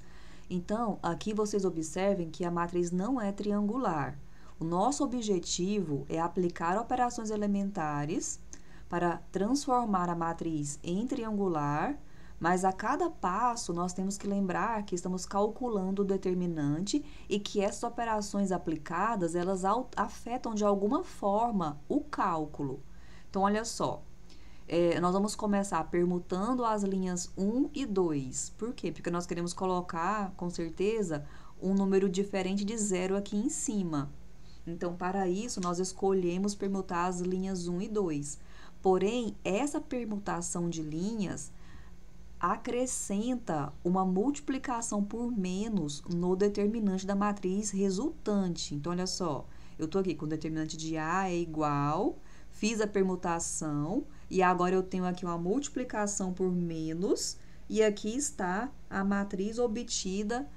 Então, aqui vocês observem que a matriz não é triangular. O nosso objetivo é aplicar operações elementares para transformar a matriz em triangular, mas a cada passo nós temos que lembrar que estamos calculando o determinante e que essas operações aplicadas, elas afetam de alguma forma o cálculo. Então, olha só. Nós vamos começar permutando as linhas 1 e 2. Por quê? Porque nós queremos colocar, com certeza, um número diferente de 0 aqui em cima. Então, para isso, nós escolhemos permutar as linhas 1 e 2. Porém, essa permutação de linhas acrescenta uma multiplicação por menos no determinante da matriz resultante. Então, olha só, eu estou aqui com o determinante de A é igual, fiz a permutação, e agora eu tenho aqui uma multiplicação por menos, e aqui está a matriz obtida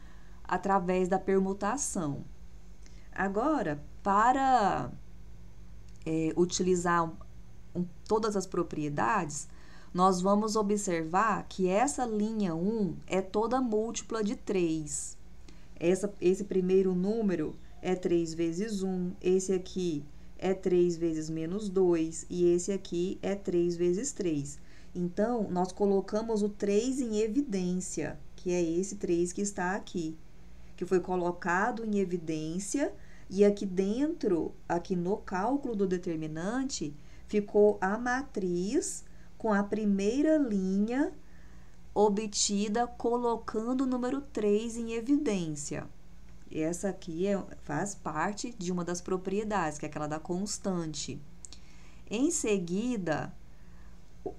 através da permutação. Agora, para utilizar todas as propriedades, nós vamos observar que essa linha 1 é toda múltipla de 3. Esse primeiro número é 3 vezes 1, esse aqui é 3 vezes menos 2 e esse aqui é 3 vezes 3. Então, nós colocamos o 3 em evidência, que é esse 3 que está aqui, que foi colocado em evidência, e aqui dentro, aqui no cálculo do determinante, ficou a matriz com a primeira linha obtida colocando o número 3 em evidência. Essa aqui faz parte de uma das propriedades, que é aquela da constante. Em seguida,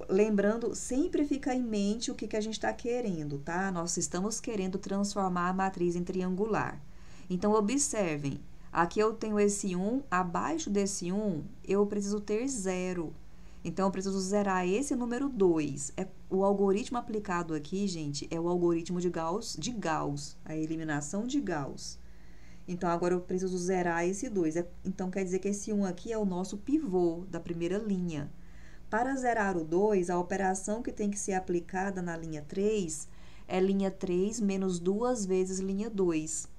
lembrando, sempre fica em mente o que a gente está querendo, tá? Nós estamos querendo transformar a matriz em triangular. Então, observem, aqui eu tenho esse 1, abaixo desse 1, eu preciso ter 0. Então, eu preciso zerar esse número 2. O algoritmo aplicado aqui, gente, é o algoritmo de Gauss, a eliminação de Gauss. Então, agora eu preciso zerar esse 2. Então, quer dizer que esse 1 aqui é o nosso pivô da primeira linha. Para zerar o 2, a operação que tem que ser aplicada na linha 3 é linha 3 menos 2 vezes linha 2.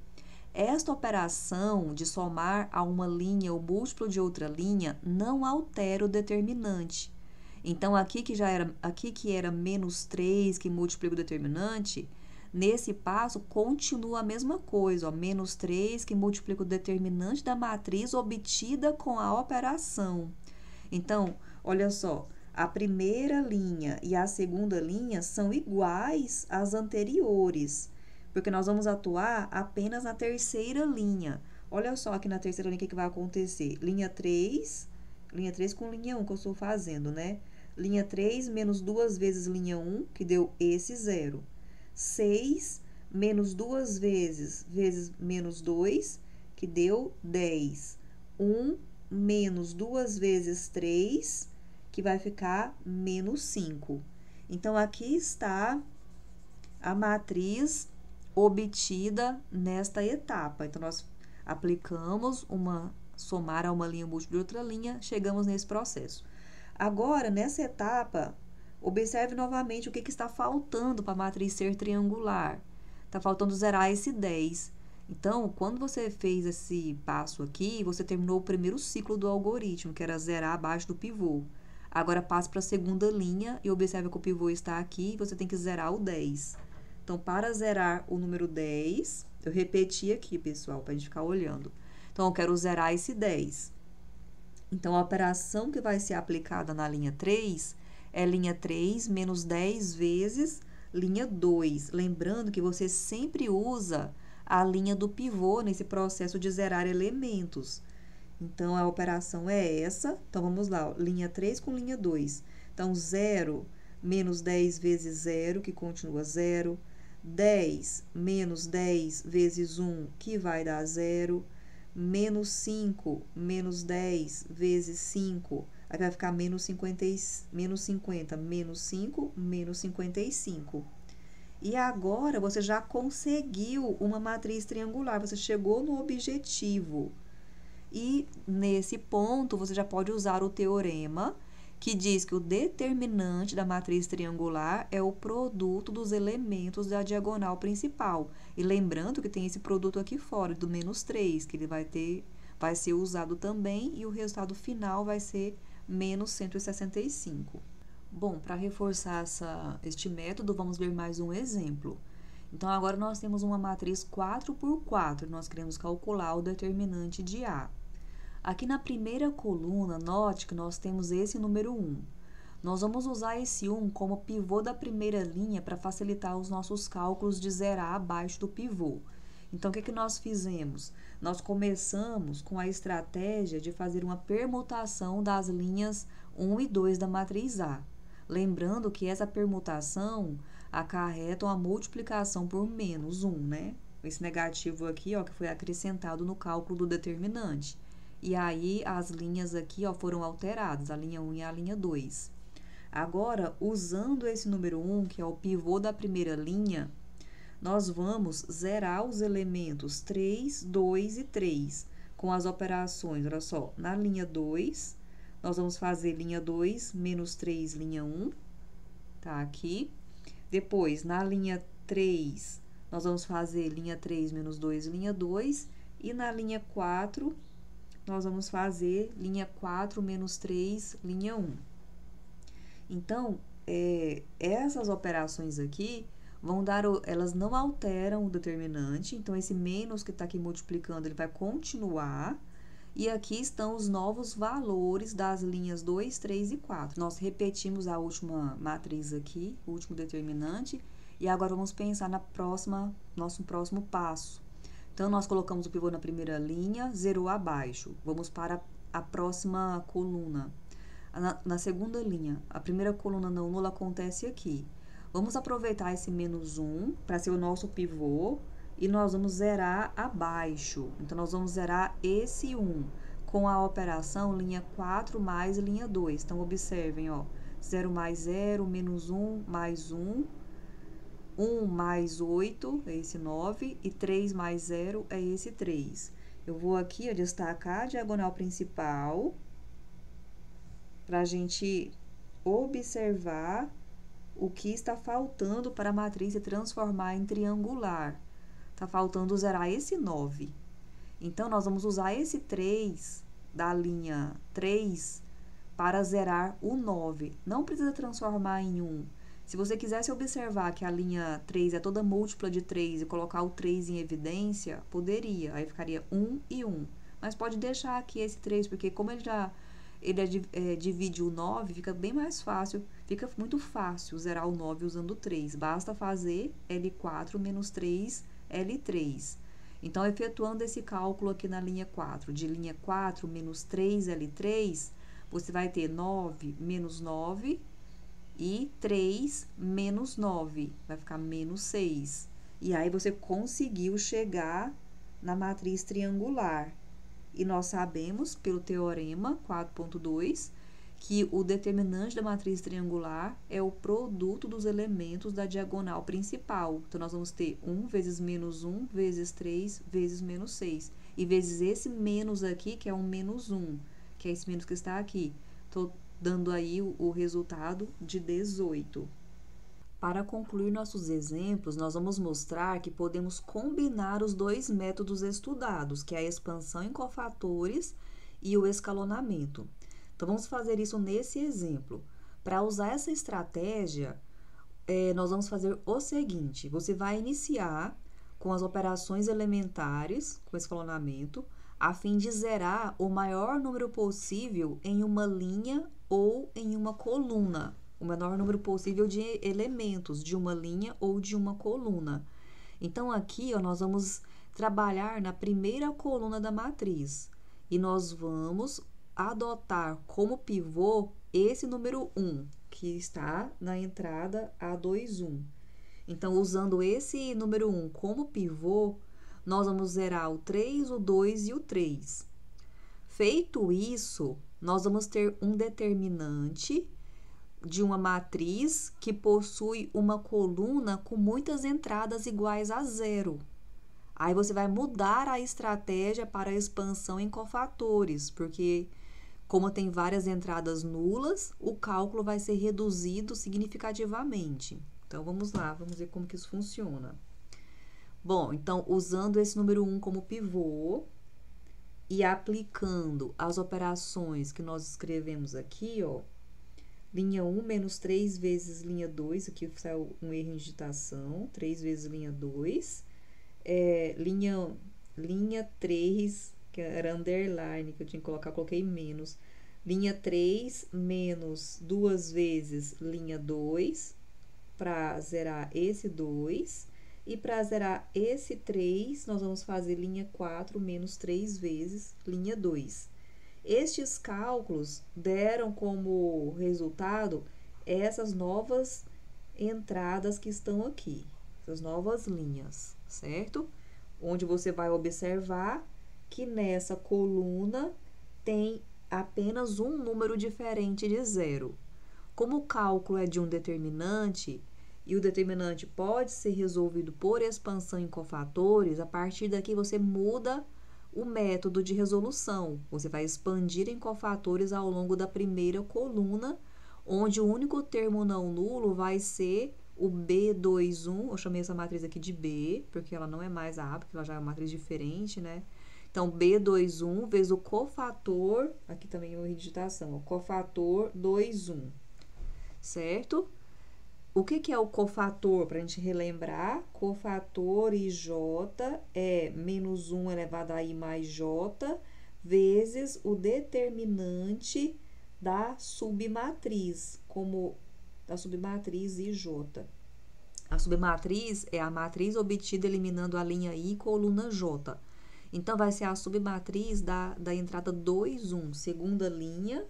Esta operação de somar a uma linha o múltiplo de outra linha não altera o determinante. Então, aqui que era menos 3 que multiplica o determinante, nesse passo continua a mesma coisa, ó, menos 3 que multiplica o determinante da matriz obtida com a operação. Então, olha só, a primeira linha e a segunda linha são iguais às anteriores, porque nós vamos atuar apenas na terceira linha. Olha só aqui na terceira linha o que vai acontecer. Linha 3 com linha 1 que eu estou fazendo, né? Linha 3 menos 2 vezes linha 1, que deu esse 0. 6 menos 2 vezes menos 2, que deu 10. 1 menos 2 vezes 3, que vai ficar menos 5. Então, aqui está a matriz obtida nesta etapa. Então, nós aplicamos somar a uma linha múltipla de outra linha, chegamos nesse processo. Agora, nessa etapa, observe novamente o que está faltando para a matriz ser triangular. Está faltando zerar esse 10. Então, quando você fez esse passo aqui, você terminou o primeiro ciclo do algoritmo, que era zerar abaixo do pivô. Agora, passe para a segunda linha e observe que o pivô está aqui e você tem que zerar o 10. Então, para zerar o número 10, eu repeti aqui, pessoal, para a gente ficar olhando. Então, eu quero zerar esse 10. Então, a operação que vai ser aplicada na linha 3 é linha 3 menos 10 vezes linha 2. Lembrando que você sempre usa a linha do pivô nesse processo de zerar elementos. Então, a operação é essa. Então, vamos lá, ó, linha 3 com linha 2. Então, 0 menos 10 vezes 0, que continua 0. 10 menos 10 vezes 1, que vai dar 0. Menos 5 menos 10 vezes 5, aí vai ficar menos 50, menos 5, menos 55. E agora, você já conseguiu uma matriz triangular, você chegou no objetivo. E, nesse ponto, você já pode usar o teorema, que diz que o determinante da matriz triangular é o produto dos elementos da diagonal principal. E lembrando que tem esse produto aqui fora, do menos 3, que ele vai ser usado também, e o resultado final vai ser menos 165. Bom, para reforçar este método, vamos ver mais um exemplo. Então, agora nós temos uma matriz 4 por 4, nós queremos calcular o determinante de A. Aqui na primeira coluna, note que nós temos esse número 1. Nós vamos usar esse 1 como pivô da primeira linha para facilitar os nossos cálculos de zerar abaixo do pivô. Então, o que nós fizemos? Nós começamos com a estratégia de fazer uma permutação das linhas 1 e 2 da matriz A. Lembrando que essa permutação acarreta uma multiplicação por menos 1, né? Esse negativo aqui, ó, que foi acrescentado no cálculo do determinante. E aí, as linhas aqui, ó, foram alteradas, a linha 1 e a linha 2. Agora, usando esse número 1, que é o pivô da primeira linha, nós vamos zerar os elementos 3, 2 e 3, com as operações, olha só, na linha 2, nós vamos fazer linha 2 menos 3, linha 1, tá aqui. Depois, na linha 3, nós vamos fazer linha 3 menos 2, linha 2, e na linha 4, nós vamos fazer linha 4 menos 3, linha 1. Então, essas operações aqui vão dar, elas não alteram o determinante, então esse menos que está aqui multiplicando, ele vai continuar, e aqui estão os novos valores das linhas 2, 3 e 4. Nós repetimos a última matriz aqui, o último determinante, e agora vamos pensar nosso próximo passo. Então, nós colocamos o pivô na primeira linha, zerou abaixo. Vamos para a próxima coluna. Na segunda linha, a primeira coluna não nula acontece aqui. Vamos aproveitar esse menos 1 para ser o nosso pivô e nós vamos zerar abaixo. Então, nós vamos zerar esse 1 com a operação linha 4 mais linha 2. Então, observem, ó, 0 mais 0, menos 1 mais 1. 1 mais 8 é esse 9 e 3 mais 0 é esse 3. Eu vou aqui, ó, destacar a diagonal principal para a gente observar o que está faltando para a matriz se transformar em triangular. Está faltando zerar esse 9. Então, nós vamos usar esse 3 da linha 3 para zerar o 9. Não precisa transformar em 1. Se você quisesse observar que a linha 3 é toda múltipla de 3 e colocar o 3 em evidência, poderia. Aí ficaria 1 e 1. Mas pode deixar aqui esse 3, porque como ele divide o 9, fica bem mais fácil, fica muito fácil zerar o 9 usando o 3. Basta fazer L4 menos 3, L3. Então, efetuando esse cálculo aqui na linha 4, de linha 4 menos 3, L3, você vai ter 9 menos 9 e 3 menos 9, vai ficar menos 6. E aí, você conseguiu chegar na matriz triangular. E nós sabemos, pelo teorema 4.2, que o determinante da matriz triangular é o produto dos elementos da diagonal principal. Então, nós vamos ter 1 vezes menos 1 vezes 3 vezes menos 6. E vezes esse menos aqui, que é um menos 1, que é esse menos que está aqui. Estou dando aí o resultado de 18. Para concluir nossos exemplos, nós vamos mostrar que podemos combinar os dois métodos estudados, que é a expansão em cofatores e o escalonamento. Então, vamos fazer isso nesse exemplo. Para usar essa estratégia, nós vamos fazer o seguinte: você vai iniciar com as operações elementares, com escalonamento, a fim de zerar o maior número possível em uma linha ou em uma coluna. O menor número possível de elementos de uma linha ou de uma coluna. Então, aqui, ó, nós vamos trabalhar na primeira coluna da matriz. E nós vamos adotar como pivô esse número 1, que está na entrada A21. Então, usando esse número 1 como pivô, nós vamos zerar o 3, o 2 e o 3. Feito isso, nós vamos ter um determinante de uma matriz que possui uma coluna com muitas entradas iguais a 0. Aí você vai mudar a estratégia para a expansão em cofatores, porque como tem várias entradas nulas, o cálculo vai ser reduzido significativamente. Então, vamos lá, vamos ver como que isso funciona. Bom, então, usando esse número 1 como pivô e aplicando as operações que nós escrevemos aqui, ó, linha 1 menos 3 vezes linha 2, aqui saiu um erro em digitação, 3 vezes linha 2, linha 3, que era underline, que eu tinha que colocar, coloquei menos, linha 3 menos 2 vezes linha 2, para zerar esse 2, e para zerar esse 3, nós vamos fazer linha 4 menos 3 vezes linha 2. Estes cálculos deram como resultado essas novas entradas que estão aqui, essas novas linhas, certo? Onde você vai observar que nessa coluna tem apenas um número diferente de 0. Como o cálculo é de um determinante, e o determinante pode ser resolvido por expansão em cofatores, a partir daqui você muda o método de resolução. Você vai expandir em cofatores ao longo da primeira coluna, onde o único termo não nulo vai ser o B21. Eu chamei essa matriz aqui de B, porque ela não é mais a A, porque ela já é uma matriz diferente, né? Então, B21 vezes o cofator, aqui também é uma digitação, o cofator 21, certo? O que é o cofator? Para a gente relembrar, cofator IJ é menos 1 elevado a I mais J vezes o determinante da submatriz, como da submatriz IJ. A submatriz é a matriz obtida eliminando a linha I e coluna J. Então, vai ser a submatriz da entrada 2, 1, segunda linha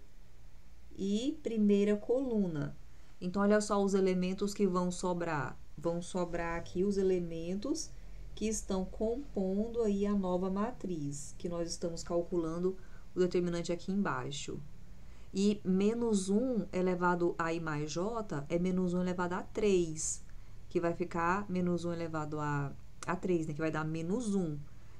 e primeira coluna. Então, olha só os elementos que vão sobrar. Vão sobrar aqui os elementos que estão compondo aí a nova matriz, que nós estamos calculando o determinante aqui embaixo. E menos 1 elevado a I mais J é menos 1 elevado a 3, que vai ficar menos 1 elevado a 3, né? Que vai dar menos 1.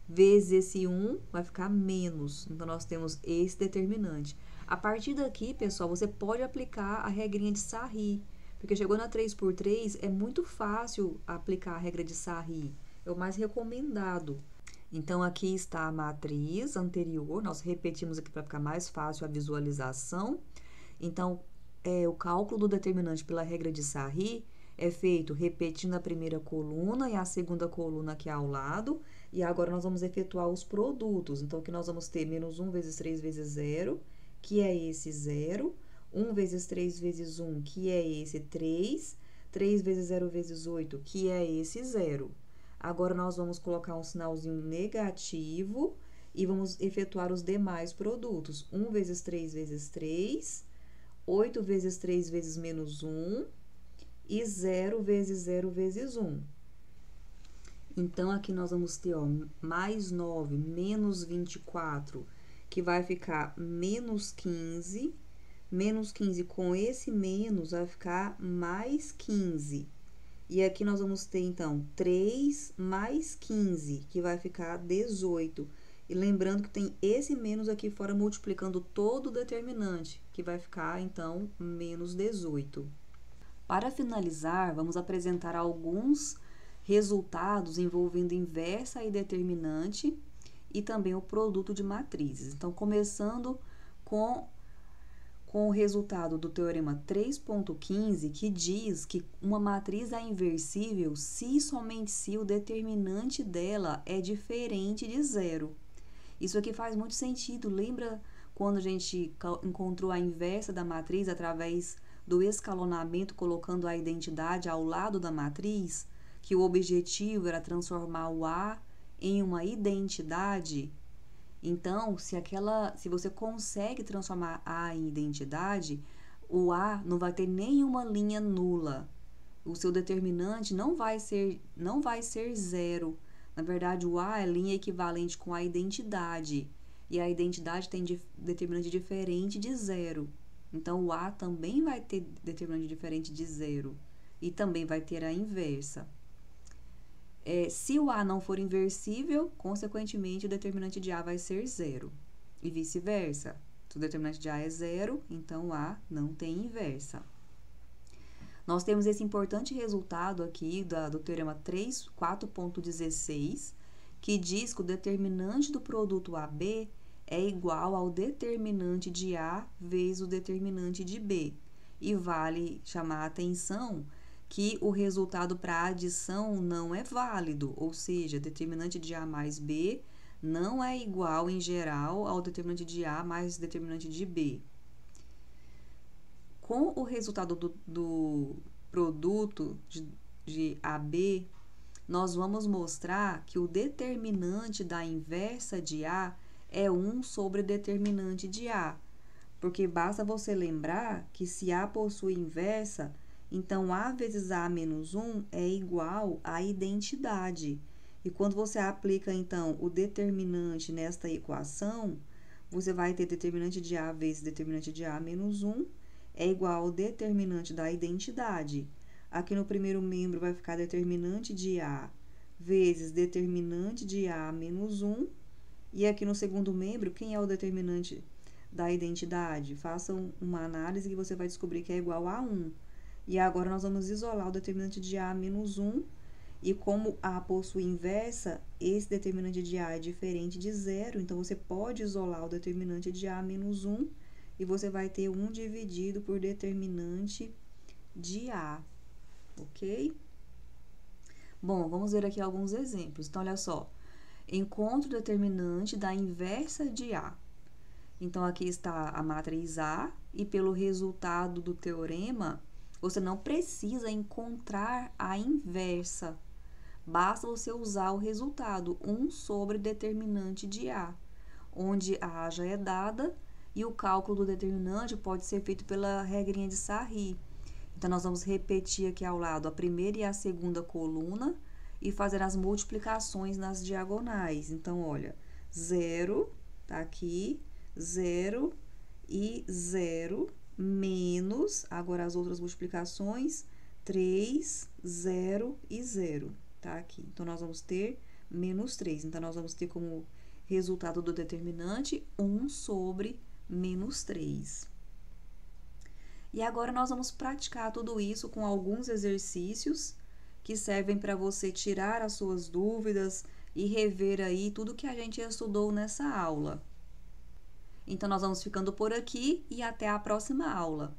Vezes esse 1 vai ficar menos. Então, nós temos esse determinante. A partir daqui, pessoal, você pode aplicar a regrinha de Sarri, porque chegou na 3×3, é muito fácil aplicar a regra de Sarri, é o mais recomendado. Então, aqui está a matriz anterior, nós repetimos aqui para ficar mais fácil a visualização. Então, o cálculo do determinante pela regra de Sarri é feito repetindo a primeira coluna e a segunda coluna aqui ao lado, e agora nós vamos efetuar os produtos. Então, aqui nós vamos ter menos 1 vezes 3 vezes 0, que é esse 0, 1 vezes 3 vezes 1, que é esse 3, 3 vezes 0 vezes 8, que é esse 0. Agora, nós vamos colocar um sinalzinho negativo e vamos efetuar os demais produtos. 1 vezes 3 vezes 3, 8 vezes 3 vezes menos 1 e 0 vezes 0 vezes 1. Então, aqui nós vamos ter, ó, mais 9 menos 24, que vai ficar menos 15, Menos 15 com esse menos vai ficar mais 15. E aqui nós vamos ter, então, 3 mais 15, que vai ficar 18. E lembrando que tem esse menos aqui fora multiplicando todo o determinante, que vai ficar, então, menos 18. Para finalizar, vamos apresentar alguns resultados envolvendo inversa e determinante e também o produto de matrizes. Então, começando com o resultado do teorema 3.15, que diz que uma matriz é inversível se e somente se o determinante dela é diferente de zero. Isso aqui faz muito sentido. Lembra quando a gente encontrou a inversa da matriz através do escalonamento, colocando a identidade ao lado da matriz? Que o objetivo era transformar o A em uma identidade? Então, se você consegue transformar A em identidade, o A não vai ter nenhuma linha nula. O seu determinante não vai ser zero. Na verdade, o A é linha equivalente com a identidade. E a identidade tem determinante diferente de zero. Então, o A também vai ter determinante diferente de zero. E também vai ter a inversa. Se o A não for inversível, consequentemente, o determinante de A vai ser zero. E vice-versa. Se o determinante de A é zero, então o A não tem inversa. Nós temos esse importante resultado aqui do teorema 4.16, que diz que o determinante do produto AB é igual ao determinante de A vezes o determinante de B. E vale chamar a atenção que o resultado para adição não é válido, ou seja, determinante de A mais B não é igual, em geral, ao determinante de A mais determinante de B. Com o resultado do produto de AB, nós vamos mostrar que o determinante da inversa de A é 1 sobre determinante de A, porque basta você lembrar que se A possui inversa, então, A vezes A menos 1 é igual à identidade. E quando você aplica, então, o determinante nesta equação, você vai ter determinante de A vezes determinante de A menos 1 é igual ao determinante da identidade. Aqui no primeiro membro vai ficar determinante de A vezes determinante de A menos 1. E aqui no segundo membro, quem é o determinante da identidade? Faça uma análise que você vai descobrir que é igual a 1. E agora, nós vamos isolar o determinante de A menos 1. E como A possui inversa, esse determinante de A é diferente de zero. Então, você pode isolar o determinante de A menos 1. E você vai ter 1 dividido por determinante de A. Ok? Bom, vamos ver aqui alguns exemplos. Então, olha só. Encontre o determinante da inversa de A. Então, aqui está a matriz A. E pelo resultado do teorema, você não precisa encontrar a inversa. Basta você usar o resultado, 1 sobre determinante de A, onde A já é dada e o cálculo do determinante pode ser feito pela regrinha de Sarri. Então, nós vamos repetir aqui ao lado a primeira e a segunda coluna e fazer as multiplicações nas diagonais. Então, olha, 0, tá aqui, 0 e 0, menos, agora as outras multiplicações, 3, 0 e 0, tá aqui. Então, nós vamos ter menos 3. Então, nós vamos ter como resultado do determinante 1 sobre menos 3. E agora, nós vamos praticar tudo isso com alguns exercícios que servem para você tirar as suas dúvidas e rever aí tudo que a gente estudou nessa aula. Então, nós vamos ficando por aqui e até a próxima aula.